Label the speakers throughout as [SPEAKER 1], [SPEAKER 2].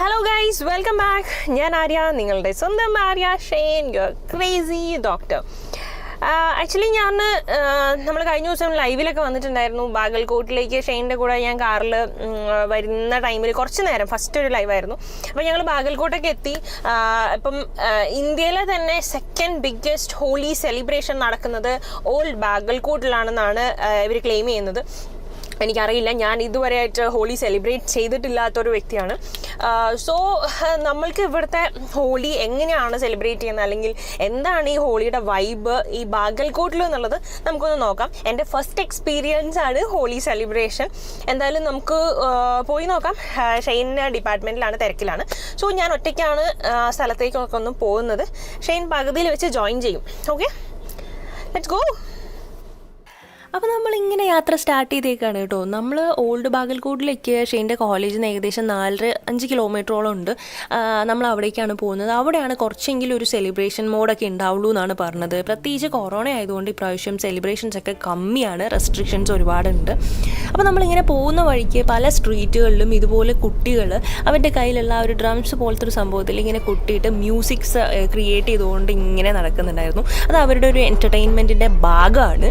[SPEAKER 1] Hello guys, welcome back. ഞാൻ ആര്യ, നിങ്ങളുടെ സ്വന്തം Arya Shane, your crazy doctor. Actually നമ്മൾ കഴിഞ്ഞ ദിവസം ലൈവിലൊക്കെ വന്നിട്ടുണ്ടായിരുന്നു. ബാഗൽകോട്ടിലേക്ക് ഷെയ്ൻ്റെ കൂടെ ഞാൻ കാറിൽ വരുന്ന ടൈമിൽ കുറച്ച് നേരം ഫസ്റ്റ് ഒരു ലൈവായിരുന്നു. അപ്പോൾ ഞങ്ങൾ ബാഗൽകോട്ടൊക്കെ എത്തി. ഇപ്പം ഇന്ത്യയിലെ തന്നെ സെക്കൻഡ് ബിഗ്ഗസ്റ്റ് ഹോളി സെലിബ്രേഷൻ നടക്കുന്നത് ഓൾഡ് ബാഗൽകോട്ടിലാണെന്നാണ് ഇവർ ക്ലെയിം ചെയ്യുന്നത്. എനിക്കറിയില്ല, ഞാൻ ഇതുവരെയായിട്ട് ഹോളി സെലിബ്രേറ്റ് ചെയ്തിട്ടില്ലാത്തൊരു വ്യക്തിയാണ്. സോ നമ്മൾക്ക് ഇവിടുത്തെ ഹോളി എങ്ങനെയാണ് സെലിബ്രേറ്റ് ചെയ്യുന്നത്, അല്ലെങ്കിൽ എന്താണ് ഈ ഹോളിയുടെ വൈബ് ഈ ബാഗൽകോട്ടിൽ എന്നുള്ളത് നമുക്കൊന്ന് നോക്കാം. എൻ്റെ ഫസ്റ്റ് എക്സ്പീരിയൻസ് ആണ് ഹോളി സെലിബ്രേഷൻ. എന്തായാലും നമുക്ക് പോയി നോക്കാം. ഷെയ്ൻ ഡിപ്പാർട്ട്മെൻറ്റിലാണ്, തിരക്കിലാണ്. സോ ഞാൻ ഒറ്റയ്ക്കാണ് സ്ഥലത്തേക്കൊക്കെ ഒന്ന് പോകുന്നത്. ഷെയ്ൻ പകുതിയിൽ വെച്ച് ജോയിൻ ചെയ്യും. Okay, let's go.
[SPEAKER 2] അപ്പോൾ നമ്മളിങ്ങനെ യാത്ര സ്റ്റാർട്ട് ചെയ്തേക്കാണ് കേട്ടോ. നമ്മൾ ഓൾഡ് ബാഗൽകോട്ടിലേക്ക് ഷെയ്ൻ്റെ കോളേജിൽ നിന്ന് ഏകദേശം 4-5 കിലോമീറ്ററോളം ഉണ്ട്. നമ്മൾ അവിടേക്കാണ് പോകുന്നത്. അവിടെയാണ് കുറച്ചെങ്കിലും ഒരു സെലിബ്രേഷൻ മോഡൊക്കെ ഉണ്ടാവുള്ളൂ എന്നാണ് പറഞ്ഞത്. പ്രത്യേകിച്ച് കൊറോണ ആയതുകൊണ്ട് ഇപ്രാവശ്യം സെലിബ്രേഷൻസ് ഒക്കെ കമ്മിയാണ്, റെസ്ട്രിക്ഷൻസ് ഒരുപാടുണ്ട്. അപ്പോൾ നമ്മളിങ്ങനെ പോകുന്ന വഴിക്ക് പല സ്ട്രീറ്റുകളിലും ഇതുപോലെ കുട്ടികൾ അവരുടെ കയ്യിലുള്ള ഒരു ഡ്രംസ് പോലത്തെ ഒരു സംഭവത്തിൽ ഇങ്ങനെ കൊട്ടിയിട്ട് മ്യൂസിക്സ് ക്രിയേറ്റ് ചെയ്തുകൊണ്ട് ഇങ്ങനെ നടക്കുന്നുണ്ടായിരുന്നു. അത് അവരുടെ ഒരു എൻ്റർടൈൻമെൻറ്റിൻ്റെ ഭാഗമാണ്.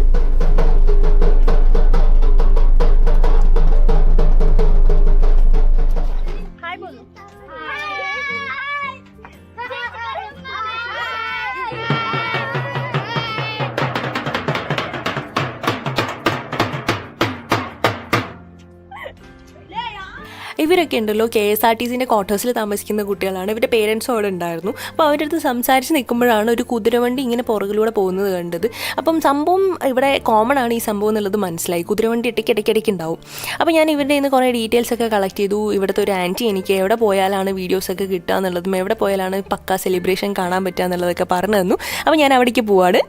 [SPEAKER 2] ഇവരൊക്കെ ഉണ്ടല്ലോ KSRTCൻ്റെ ക്വാർട്ടേഴ്സിൽ താമസിക്കുന്ന കുട്ടികളാണ്. ഇവരുടെ പേരൻസും അവിടെ ഉണ്ടായിരുന്നു. അപ്പോൾ അവരുടെ അടുത്ത് സംസാരിച്ച് നിൽക്കുമ്പോഴാണ് ഒരു കുതിരവണ്ടി ഇങ്ങനെ പുറകിലൂടെ പോകുന്നത് കണ്ടത്. അപ്പം സംഭവം ഇവിടെ കോമൺ ആണ് ഈ സംഭവം എന്നുള്ളത് മനസ്സിലായി. കുതിരവണ്ടി ഇടയ്ക്കിടയ്ക്ക് ഉണ്ടാവും. അപ്പോൾ ഞാൻ ഇവരുടെ നിന്ന് കുറേ ഡീറ്റെയിൽസ് ഒക്കെ കളക്ട് ചെയ്തു. ഇവിടുത്തെ ഒരു ആൻറ്റി എനിക്ക് എവിടെ പോയാലാണ് വീഡിയോസൊക്കെ കിട്ടുക എന്നുള്ളതും എവിടെ പോയാലാണ് പക്ക സെലിബ്രേഷൻ കാണാൻ പറ്റുക എന്നുള്ളതൊക്കെ പറഞ്ഞു തന്നു. അപ്പോൾ ഞാൻ അവിടേക്ക് പോവാണ്.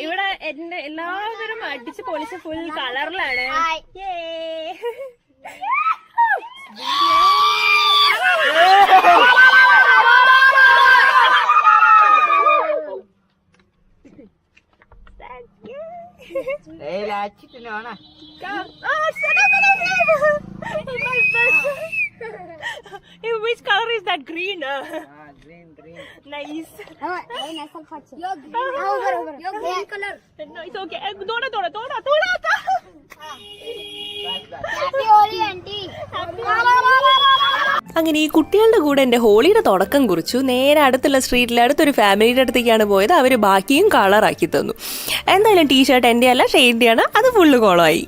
[SPEAKER 1] ഇവിടെ എന്റെ എല്ലാവരും അടിച്ച് പൊളിച്ച് ഫുൾ കളറിലാണ്. Which color is that? Green. Green. Nice. Your green color. No, it's okay. Thoda. Happy Holi, auntie.
[SPEAKER 2] അങ്ങനെ ഈ കുട്ടികളുടെ കൂടെ എൻ്റെ ഹോളിയുടെ തുടക്കം കുറിച്ചു. നേരെ അടുത്തുള്ള സ്ട്രീറ്റിൽ അടുത്തൊരു ഫാമിലിയുടെ അടുത്തേക്കാണ് പോയത്. അവർ ബാക്കിയും കളറാക്കി തന്നു. എന്തായാലും ടീഷർട്ട് എൻ്റെ അല്ല, ഷെയ്ൻ്റെയാണ്. അത് ഫുള്ള് കോളമായി.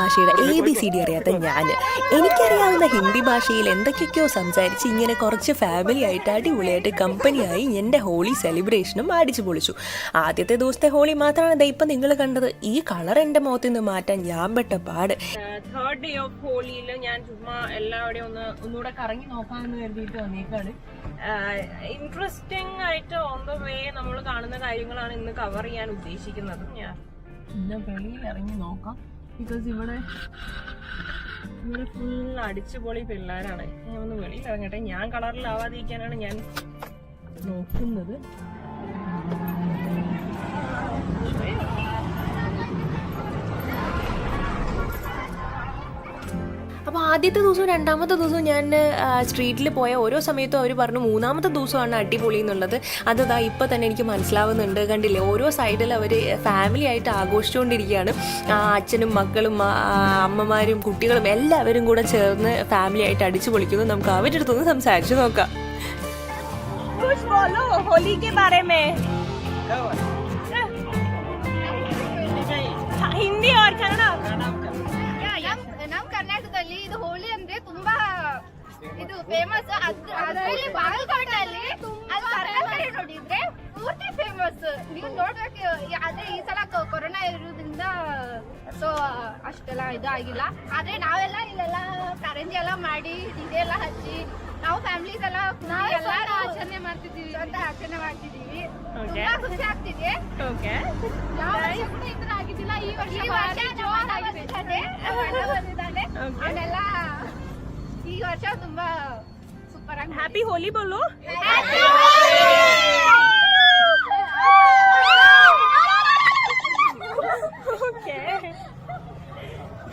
[SPEAKER 2] ഭാഷയുടെ ABCD അറിയാത്ത ഞാൻ, എനിക്കറിയാവുന്ന ഹിന്ദി ഭാഷയിൽ എന്തൊക്കെയൊക്കെയോ സംസാരിച്ച് ഇങ്ങനെ കുറച്ച് ഫാമിലി ആയിട്ട് അടിപൊളിയായിട്ട് കമ്പനിയായി എൻ്റെ ഹോളി സെലിബ്രേഷനും അടിച്ചു പൊളിച്ചു. ആദ്യത്തെ ദിവസത്തെ ഹോളി മാത്രമാണ് ഇപ്പം നിങ്ങൾ കണ്ടത്. ഈ കളർ എൻ്റെ മുഖത്ത് നിന്ന് മാറ്റാൻ ഞാൻ പെട്ട പാട്.
[SPEAKER 1] തേർഡ് ഡേ ഓഫ് ഹോളിയിൽ ഞാൻ ചുമ്മാ എല്ലാവരുടെയും ഒന്നുകൂടെ കറങ്ങി നോക്കാമെന്ന് കരുതിയിട്ട് വന്നേക്കാണ്. ഇൻട്രസ്റ്റിംഗ് ആയിട്ട് ഓൺ ദ വേ നമ്മൾ കാണുന്ന കാര്യങ്ങളാണ് ഇന്ന് കവർ ചെയ്യാൻ ഉദ്ദേശിക്കുന്നത്. ഞാൻ ഇന്ന് വെളിയിൽ ഇറങ്ങി നോക്കാം. ബിക്കോസ് ഇവിടെ ഫുൾ അടിച്ചുപൊളി പിള്ളേരാണ്. ഞാൻ ഒന്ന് വെളിയിൽ ഇറങ്ങട്ടെ. ഞാൻ കളറിലാവാതിരിക്കാനാണ് ഞാൻ നോക്കുന്നത്.
[SPEAKER 2] അപ്പോൾ ആദ്യത്തെ ദിവസവും രണ്ടാമത്തെ ദിവസവും ഞാൻ സ്ട്രീറ്റിൽ പോയ ഓരോ സമയത്തും അവർ പറഞ്ഞു മൂന്നാമത്തെ ദിവസമാണ് അടിപൊളി എന്നുള്ളത്. അതാ ഇപ്പോൾ തന്നെ എനിക്ക് മനസ്സിലാവുന്നുണ്ട്. കണ്ടില്ലേ, ഓരോ സൈഡിൽ അവർ ഫാമിലി ആയിട്ട് ആഘോഷിച്ചുകൊണ്ടിരിക്കുകയാണ്. അച്ഛനും മക്കളും അമ്മമാരും കുട്ടികളും എല്ലാവരും കൂടെ ചേർന്ന് ഫാമിലി ആയിട്ട് അടിച്ചു പൊളിക്കുന്നു. നമുക്ക് അവരുടെ അടുത്തൊന്ന് സംസാരിച്ച് നോക്കാം.
[SPEAKER 1] ഹിന്ദി ഓർ കന്നഡ?
[SPEAKER 3] ನಮ್ಮ ಕರ್ನಾಟಕದಲ್ಲಿ ಇದು ಹೋಳಿ ಅಂದ್ರೆ ತುಂಬಾ ಇದು ಫೇಮಸ್. ಅದರಲ್ಲಿ ಬಾಗಲಕೋಟೆಯಲ್ಲಿ ಅದು ಕರ್ನಾಟಕ ನೋಡಿದ್ರೆ ಪೂರ್ತಿ ಫೇಮಸ್. ನೀವು ನೋಡ್ಬೇಕು. ಆದ್ರೆ ಈ ಸಲ ಕೊರೋನಾ ಇರೋದ್ರಿಂದ ಸೊ ಅಷ್ಟೆಲ್ಲ ಇದಾಗಿಲ್ಲ. ಆದ್ರೆ ನಾವೆಲ್ಲ ಇಲ್ಲೆಲ್ಲ ಕಾರಂಜಿ ಎಲ್ಲ ಮಾಡಿ ಇದೆಲ್ಲ ಹಚ್ಚಿ ನಾವು ಫ್ಯಾಮಿಲೀಸ್ ಎಲ್ಲ ಆಚರಣೆ ಮಾಡ್ತಿದ್ದೀವಿ ಅಂತ ಆಚರಣೆ ಮಾಡ್ತಿದ್ದೀವಿ. ತುಂಬಾ ಖುಷಿ ಆಗ್ತಿದೆ. ಯಾವ ವರ್ಷ ಕೂಡ ಈ ತರ ಆಗಿದ್ದಿಲ್ಲ. ಈ ವರ್ಷ ಬಂದಿದ್ದಾನೆ ಅವನೆಲ್ಲ ಈ ವರ್ಷ ತುಂಬಾ ಸೂಪರ್ ಆಗಿ.
[SPEAKER 1] हैप्पी होली बोलो. Okay.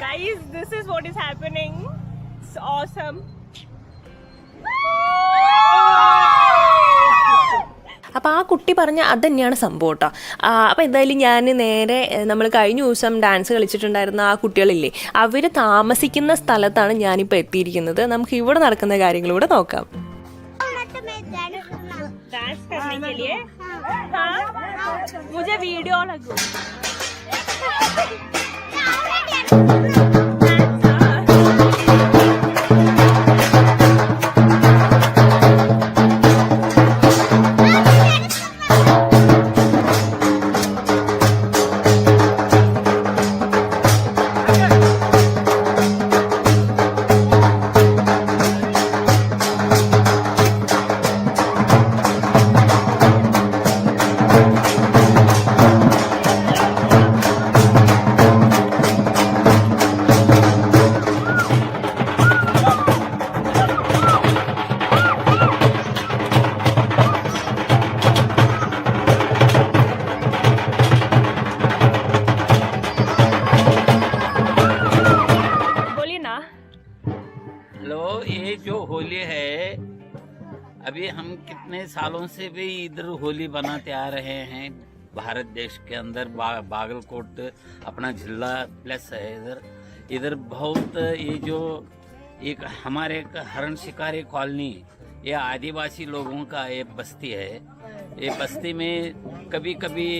[SPEAKER 1] Guys, this is what is happening. It's awesome.
[SPEAKER 2] അപ്പോൾ ആ കുട്ടി പറഞ്ഞ അത് തന്നെയാണ് സംഭവം കേട്ടോ. അപ്പോൾ എന്തായാലും ഞാൻ നേരെ നമ്മൾ കഴിഞ്ഞ ദിവസം ഡാൻസ് കളിച്ചിട്ടുണ്ടായിരുന്ന ആ കുട്ടികളില്ലേ, അവർ താമസിക്കുന്ന സ്ഥലത്താണ് ഞാനിപ്പോൾ എത്തിയിരിക്കുന്നത്. നമുക്ക് ഇവിടെ നടക്കുന്ന കാര്യങ്ങളിലൂടെ നോക്കാം.
[SPEAKER 1] डांस करने के लिए हाँ मुझे वीडियो लगो.
[SPEAKER 4] ये जो होली है, अभी हम कितने सालों से भी इधर होली बनाते आ रहे हैं. भारत देश के अंदर बागलकोट अपना जिला प्लस है. इधर बहुत ये जो एक हमारे एक हरण शिकारी कॉलोनी, ये आदिवासी लोगों का ये बस्ती है. ये बस्ती में कभी कभी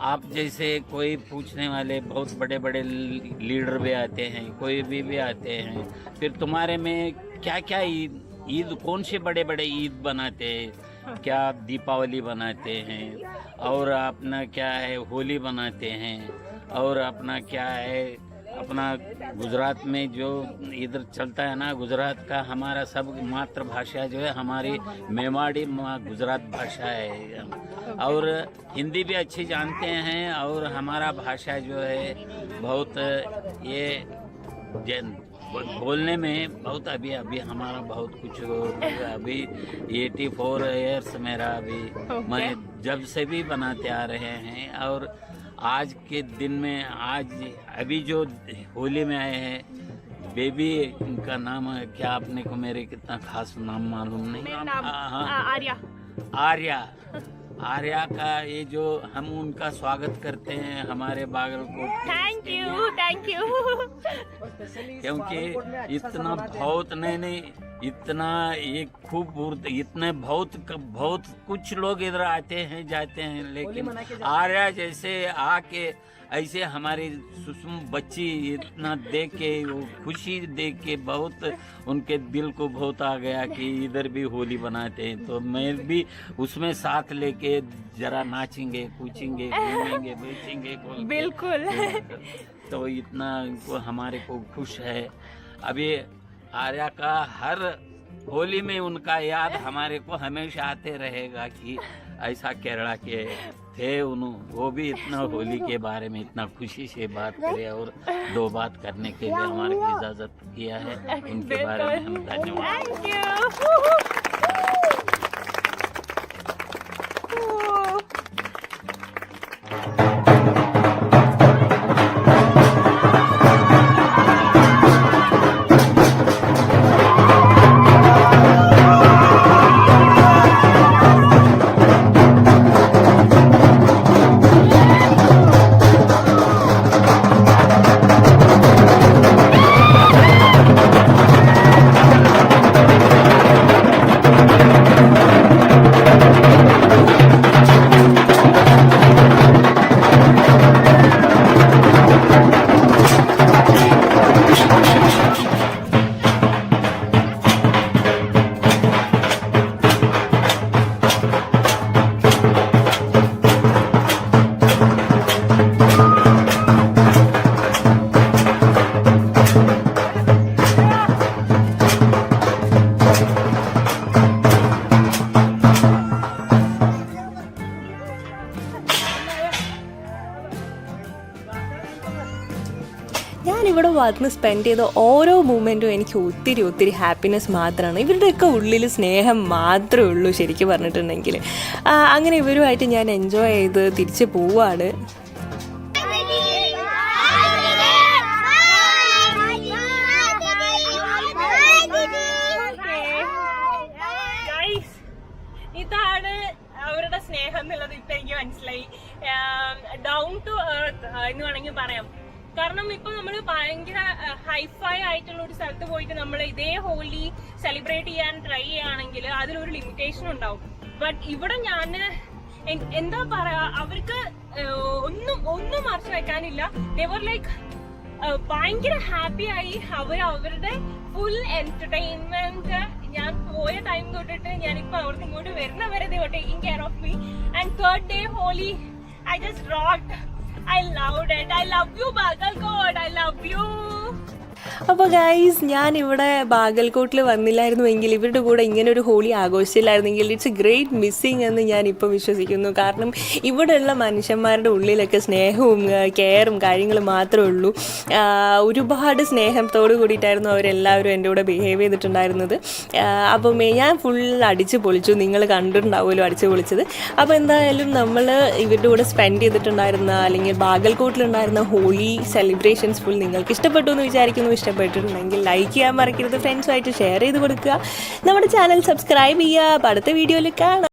[SPEAKER 4] आप जैसे कोई पूछने वाले बहुत बड़े बड़े लीडर भी आते हैं, कोई भी आते हैं. फिर तुम्हारे में क्या क्या ईद कौन से बड़े बड़े ईद बनाते हैं, क्या दीपावली बनाते हैं, और अपना क्या है होली बनाते हैं, और अपना क्या है अपना गुजरात में जो इधर चलता है ना, गुजरात का हमारा सब मातृभाषा जो है हमारी मेवाड़ी गुजरात भाषा है. और हिंदी भी अच्छी जानते हैं, और हमारा भाषा जो है बहुत ये बोलने में बहुत अभी हमारा बहुत कुछ अभी 84 इयर्स मेरा अभी मैं जब से भी बनाते आ रहे हैं. और आज के दिन में आज अभी जो होली में आए हैं, बेबी का नाम है क्या, आपने को मेरे कितना खास नाम मालूम नहीं. आर्या का ये जो हम उनका स्वागत करते हैं हमारे बागलकोट.
[SPEAKER 1] Thank you.
[SPEAKER 4] क्योंकि इतना बहुत नहीं इतना एक खूब इतने बहुत कुछ लोग इधर आते हैं जाते हैं, लेकिन आर्या जैसे आके ऐसे हमारी सुषम बच्ची इतना देख के वो खुशी देख के बहुत उनके दिल को बहुत आ गया कि इधर भी होली बनाते हैं. तो मैं भी उसमें साथ लेके जरा नाचेंगे कूचेंगे घूमेंगे बेचेंगे
[SPEAKER 1] बिल्कुल.
[SPEAKER 4] तो इतना हमारे को खुश है. अभी आर्या का हर होली में उनका याद हमारे को हमेशा आते रहेगा कि ऐसा केरला के थे वो भी इतना होली के बारे में इतना खुशी से बात करे और दो बात करने के लिए हमारे को इजाजत किया है. उनके बारे में हम धन्यवाद.
[SPEAKER 2] ഞാനിവിടെ വന്ന് സ്പെൻഡ് ചെയ്ത ഓരോ മൂമെൻറ്റും എനിക്ക് ഒത്തിരി ഒത്തിരി ഹാപ്പിനെസ് മാത്രമാണ്. ഇവരുടെയൊക്കെ ഉള്ളിൽ സ്നേഹം മാത്രമേ ഉള്ളൂ ശരിക്കും പറഞ്ഞിട്ടുണ്ടെങ്കിൽ. അങ്ങനെ ഇവരുമായിട്ട് ഞാൻ എൻജോയ് ചെയ്ത് തിരിച്ച് പോവാണ്.
[SPEAKER 1] ഇതാണ് അവരുടെ സ്നേഹം എന്നുള്ളത് ഇപ്പൊ എനിക്ക് മനസ്സിലായി. ഡൗൺ ടു എർത്ത് എന്ന് വേണമെങ്കിൽ പറയാം. കാരണം ഇപ്പൊ നമ്മൾ ഭയങ്കര ഹൈഫൈ ആയിട്ടുള്ള ഒരു സ്ഥലത്ത് പോയിട്ട് നമ്മൾ ഇതേ ഹോലി സെലിബ്രേറ്റ് ചെയ്യാൻ ട്രൈ ചെയ്യുകയാണെങ്കിൽ അതിലൊരു ലിമിറ്റേഷൻ ഉണ്ടാവും. ബട്ട് ഇവിടെ ഞാൻ എന്താ പറയാ, അവർക്ക് ഒന്നും മറച്ചു വെക്കാനില്ല. ദേവർ ലൈക്ക് ഭയങ്കര ഹാപ്പി ആയി. അവരുടെ ഫുൾ എന്റർടൈൻമെന്റ് ഞാൻ പോയ ടൈം തൊട്ടിട്ട് ഞാനിപ്പോ അവിടുന്ന് ഇങ്ങോട്ട് വരുന്നവരെ they were taking care of me. And third day Holi, I just rocked. I loved it. I love you Bagalkot. I love you.
[SPEAKER 2] അപ്പോൾ ഗൈസ്, ഞാനിവിടെ ബാഗൽകോട്ടിൽ വന്നില്ലായിരുന്നുവെങ്കിൽ ഇവരുടെ കൂടെ ഇങ്ങനെ ഒരു ഹോളി ആഘോഷിച്ചില്ലായിരുന്നെങ്കിൽ ഇറ്റ്സ് എ ഗ്രേറ്റ് മിസ്സിങ് എന്ന് ഞാനിപ്പോൾ വിശ്വസിക്കുന്നു. കാരണം ഇവിടെയുള്ള മനുഷ്യന്മാരുടെ ഉള്ളിലൊക്കെ സ്നേഹവും കെയറും കാര്യങ്ങളും മാത്രമേ ഉള്ളൂ. ഒരുപാട് സ്നേഹത്തോട് കൂടിയിട്ടായിരുന്നു അവരെല്ലാവരും എൻ്റെ കൂടെ ബിഹേവ് ചെയ്തിട്ടുണ്ടായിരുന്നത്. അപ്പം ഞാൻ ഫുൾ അടിച്ച് പൊളിച്ചു. നിങ്ങൾ കണ്ടിട്ടുണ്ടാവുമല്ലോ അടിച്ച് പൊളിച്ചത്. അപ്പോൾ എന്തായാലും നമ്മൾ ഇവരുടെ കൂടെ സ്പെൻഡ് ചെയ്തിട്ടുണ്ടായിരുന്ന അല്ലെങ്കിൽ ബാഗൽകോട്ടിലുണ്ടായിരുന്ന ഹോളി സെലിബ്രേഷൻസ് ഫുൾ നിങ്ങൾക്ക് ഇഷ്ടപ്പെട്ടു എന്ന് വിചാരിക്കുന്നു. ഇഷ്ടപ്പെട്ടിട്ടുണ്ടെങ്കിൽ ലൈക്ക് ചെയ്യാൻ മറക്കരുത്. ഫ്രണ്ട്സുമായിട്ട് ഷെയർ ചെയ്ത് കൊടുക്കുക. നമ്മുടെ ചാനൽ സബ്സ്ക്രൈബ് ചെയ്യുക. അപ്പോൾ അടുത്ത വീഡിയോയിൽ കാണാം.